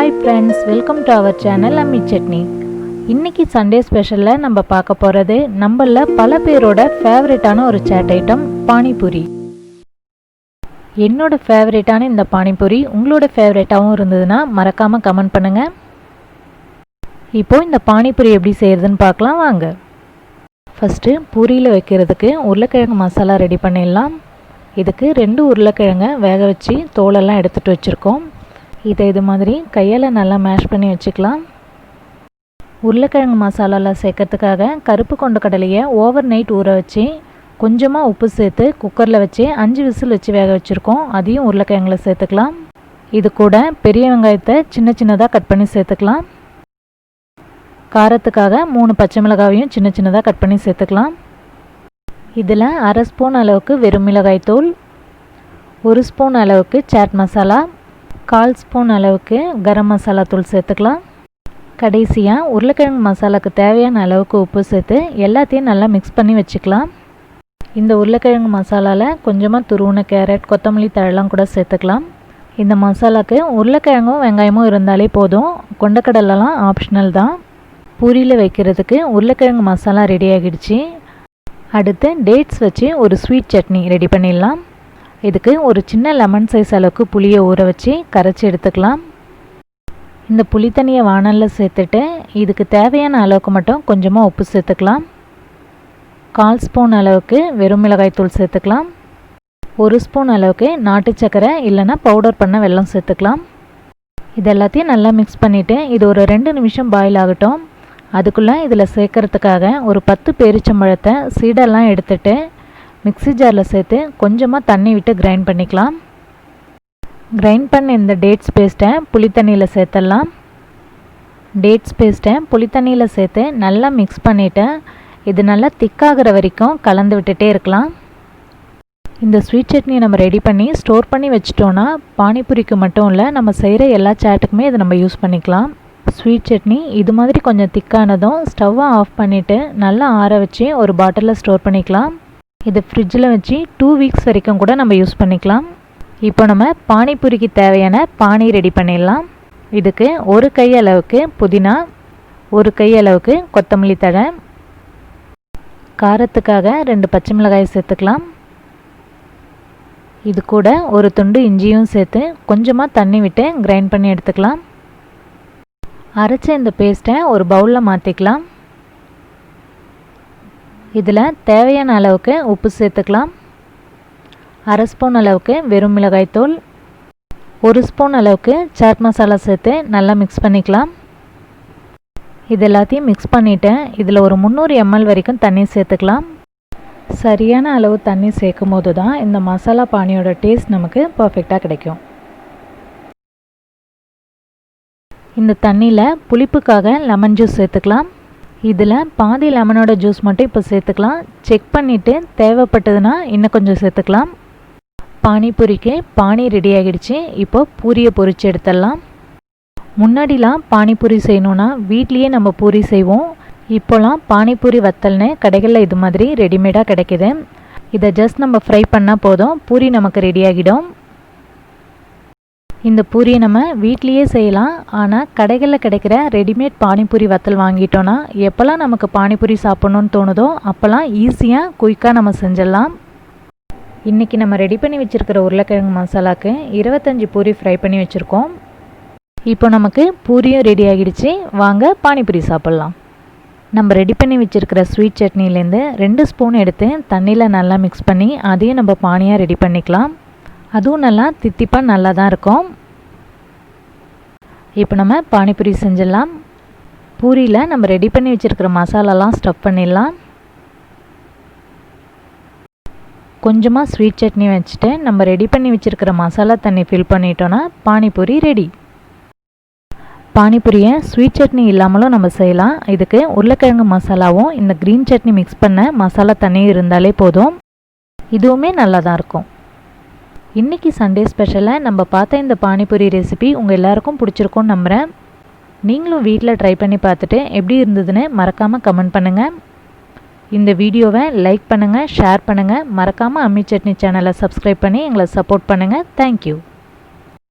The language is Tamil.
Hi friends, welcome to our channel Ammi Chutney. இன்னைக்கு சண்டே ஸ்பெஷல்ல நம்ம பார்க்க போறது நம்மள பல பேரோட ஃபேவரட்டான ஒரு சாட் ஐட்டம் பானிபூரி. என்னோட ஃபேவரட்டான இந்த பானிபூரி உங்களோட ஃபேவரட்டாவும் இருந்ததுன்னா மறக்காம கமெண்ட் பண்ணுங்க. இப்போ இந்த பானிபூரி எப்படி செய்யறதுன்னு பார்க்கலாம் வாங்க. ஃபர்ஸ்ட் பூரியில வைக்கிறதுக்கு உருளைக்கிழங்கு மசாலா ரெடி பண்ணிடலாம். இதுக்கு 2 உருளைக்கிழங்கை வேக வச்சு தோலெல்லாம் எடுத்துட்டு வச்சிருக்கோம். இதை இது மாதிரி கையால் நல்லா மேஷ் பண்ணி வச்சுக்கலாம். உருளைக்கிழங்கு மசாலாவில் சேர்க்கறதுக்காக கருப்பு கொண்ட கடலையை ஓவர் நைட் ஊற வச்சு கொஞ்சமாக உப்பு சேர்த்து குக்கரில் வச்சு 5 விசில் வச்சு வேக வச்சுருக்கோம். அதையும் உருளைக்கிழங்குல சேர்த்துக்கலாம். இது கூட பெரிய வெங்காயத்தை சின்ன சின்னதாக கட் பண்ணி சேர்த்துக்கலாம். காரத்துக்காக 3 பச்சை மிளகாவையும் சின்ன சின்னதாக கட் பண்ணி சேர்த்துக்கலாம். இதில் 1/2 ஸ்பூன் அளவுக்கு வெறும் மிளகாய் தூள், 1 ஸ்பூன் அளவுக்கு சாட் மசாலா, 1/4 ஸ்பூன் அளவுக்கு கரம் மசாலா தூள் சேர்த்துக்கலாம். கடைசியாக உருளைக்கிழங்கு மசாலாவுக்கு தேவையான அளவுக்கு உப்பு சேர்த்து எல்லாத்தையும் நல்லா மிக்ஸ் பண்ணி வச்சுக்கலாம். இந்த உருளைக்கிழங்கு மசாலாவில் கொஞ்சமாக துருவின கேரட், கொத்தமல்லி தழைலாம் கூட சேர்த்துக்கலாம். இந்த மசாலாவுக்கு உருளைக்கிழங்கும் வெங்காயமும் இருந்தாலே போதும், கொண்டக்கடலைலாம் ஆப்ஷனல் தான். பூரியில் வைக்கிறதுக்கு உருளைக்கிழங்கு மசாலா ரெடி ஆகிடுச்சு. அடுத்து டேட்ஸ் வச்சு ஒரு ஸ்வீட் சட்னி ரெடி பண்ணிடலாம். இதுக்கு ஒரு சின்ன லெமன் சைஸ் அளவுக்கு புளியை ஊற வச்சு கரைச்சி எடுத்துக்கலாம். இந்த புளி தண்ணியை வானலில் சேர்த்துட்டு இதுக்கு தேவையான அளவுக்கு மட்டும் கொஞ்சமாக உப்பு சேர்த்துக்கலாம். 1/4 ஸ்பூன் அளவுக்கு வெறும் மிளகாய் தூள் சேர்த்துக்கலாம். 1 ஸ்பூன் அளவுக்கு நாட்டு சர்க்கரை இல்லைன்னா பவுடர் பண்ண வெல்லம் சேர்த்துக்கலாம். இது எல்லாத்தையும் நல்லா மிக்ஸ் பண்ணிவிட்டு இது ஒரு 2 நிமிஷம் பாயில் ஆகட்டும். அதுக்குள்ளே இதில் சேர்க்கறதுக்காக ஒரு 10 பேரிச்சம்பழத்தை சீடெல்லாம் எடுத்துட்டு மிக்ஸி ஜாரில் சேர்த்து கொஞ்சமாக தண்ணி விட்டு கிரைண்ட் பண்ணிக்கலாம். கிரைண்ட் பண்ண இந்த டேட்ஸ் பேஸ்ட்டை புளி தண்ணியில் சேர்த்துடலாம். டேட்ஸ் பேஸ்ட்டை புளி தண்ணியில் சேர்த்து நல்லா மிக்ஸ் பண்ணிவிட்டு இது நல்லா திக்காகிற வரைக்கும் கலந்து விட்டுட்டே இருக்கலாம். இந்த ஸ்வீட் சட்னியை நம்ம ரெடி பண்ணி ஸ்டோர் பண்ணி வச்சிட்டோன்னா பானிபூரிக்கு மட்டும் இல்லை, நம்ம செய்கிற எல்லா சாட்டுக்குமே இதை நம்ம யூஸ் பண்ணிக்கலாம். ஸ்வீட் சட்னி இது மாதிரி கொஞ்சம் திக்கானதும் ஸ்டவ்வை ஆஃப் பண்ணிவிட்டு நல்லா ஆற வச்சு ஒரு பாட்டிலில் ஸ்டோர் பண்ணிக்கலாம். இது ஃப்ரிட்ஜில் வச்சு 2 வீக்ஸ் வரைக்கும் கூட நம்ம யூஸ் பண்ணிக்கலாம். இப்போ நம்ம பானிபூரிக்கு தேவையான பானி ரெடி பண்ணிடலாம். இதுக்கு 1 கை அளவுக்கு புதினா, 1 கை அளவுக்கு கொத்தமல்லி தழை, காரத்துக்காக 2 பச்சை மிளகாய் சேர்த்துக்கலாம். இது கூட ஒரு துண்டு இஞ்சியும் சேர்த்து கொஞ்சமாக தண்ணி விட்டு கிரைண்ட் பண்ணி எடுத்துக்கலாம். அரைச்ச இந்த பேஸ்ட்டை ஒரு பவுலில் மாற்றிக்கலாம். இதில் தேவையான அளவுக்கு உப்பு சேர்த்துக்கலாம். 1/2 ஸ்பூன் அளவுக்கு வெறும் மிளகாய் தூள், 1 ஸ்பூன் அளவுக்கு சாட் மசாலா சேர்த்து நல்லா மிக்ஸ் பண்ணிக்கலாம். இது எல்லாத்தையும் மிக்ஸ் பண்ணிவிட்டு இதில் ஒரு 300 ml வரைக்கும் தண்ணி சேர்த்துக்கலாம். சரியான அளவு தண்ணி சேர்க்கும் போது தான் இந்த மசாலா பானியோட டேஸ்ட் நமக்கு பர்ஃபெக்டாக கிடைக்கும். இந்த தண்ணியில் புளிப்புக்காக லெமன் ஜூஸ் சேர்த்துக்கலாம். இதில் பாதி லெமனோட ஜூஸ் மட்டும் இப்போ சேர்த்துக்கலாம். செக் பண்ணிவிட்டு தேவைப்பட்டதுன்னா இன்னும் கொஞ்சம் சேர்த்துக்கலாம். பானிபூரிக்கு பானி ரெடி ஆகிடுச்சு. இப்போ பூரியை பொரிச்சு எடுத்துடலாம். முன்னாடிலாம் பானிபூரி செய்யணுன்னா வீட்லேயே நம்ம பூரி செய்வோம். இப்போலாம் பானிபூரி வத்தல்னு கடைகளில் இது மாதிரி ரெடிமேடாக கிடைக்கிது. இதை ஜஸ்ட் நம்ம ஃப்ரை பண்ணால் போதும், பூரி நமக்கு ரெடி ஆகிடும். இந்த பூரியை நம்ம வீட்லேயே செய்யலாம். ஆனால் கடைகளில் கிடைக்கிற ரெடிமேட் பானிபூரி வத்தல் வாங்கிட்டோன்னா எப்போல்லாம் நமக்கு பானிபூரி சாப்பிட்ணுன்னு தோணுதோ அப்போல்லாம் ஈஸியாக குயிக்காக நம்ம செஞ்சிடலாம். இன்றைக்கி நம்ம ரெடி பண்ணி வச்சுருக்கிற உருளைக்கிழங்கு மசாலாவுக்கு 25 பூரி ஃப்ரை பண்ணி வச்சுருக்கோம். இப்போ நமக்கு பூரியும் ரெடி ஆகிடுச்சு. வாங்க பானிபூரி சாப்பிட்லாம். நம்ம ரெடி பண்ணி வச்சுருக்கிற ஸ்வீட் சட்னிலேருந்து 2 ஸ்பூன் எடுத்து தண்ணியில் நல்லா மிக்ஸ் பண்ணி அதையும் நம்ம பானியாக ரெடி பண்ணிக்கலாம். அதுவும் நல்லா தித்திப்பாக நல்லா தான் இருக்கும். இப்போ நம்ம பானிபூரி செஞ்சிடலாம். பூரியில் நம்ம ரெடி பண்ணி வச்சுருக்கிற மசாலாலாம் ஸ்டஃப் பண்ணிடலாம். கொஞ்சமாக ஸ்வீட் சட்னி வச்சுட்டு நம்ம ரெடி பண்ணி வச்சுருக்கிற மசாலா தண்ணி ஃபில் பண்ணிட்டோன்னா பானிபூரி ரெடி. பானிபூரியை ஸ்வீட் சட்னி இல்லாமலும் நம்ம செய்யலாம். இதுக்கு உருளைக்கிழங்கு மசாலாவும் இந்த க்ரீன் சட்னி மிக்ஸ் பண்ண மசாலா தண்ணியும் இருந்தாலே போதும். இதுவுமே நல்லா தான் இருக்கும். இன்றைக்கி சண்டே ஸ்பெஷலாக நம்ம பார்த்த இந்த பானிபூரி ரெசிபி உங்கள் எல்லாருக்கும் பிடிச்சிருக்கும்னு நம்புகிறேன். நீங்களும் வீட்டில் ட்ரை பண்ணி பார்த்துட்டு எப்படி இருந்ததுன்னு மறக்காமல் கமெண்ட் பண்ணுங்கள். இந்த வீடியோவை லைக் பண்ணுங்கள், ஷேர் பண்ணுங்கள். மறக்காமல் அம்மி சட்னி சேனலை சப்ஸ்கிரைப் பண்ணி எங்களை சப்போர்ட் பண்ணுங்கள். தேங்க்யூ.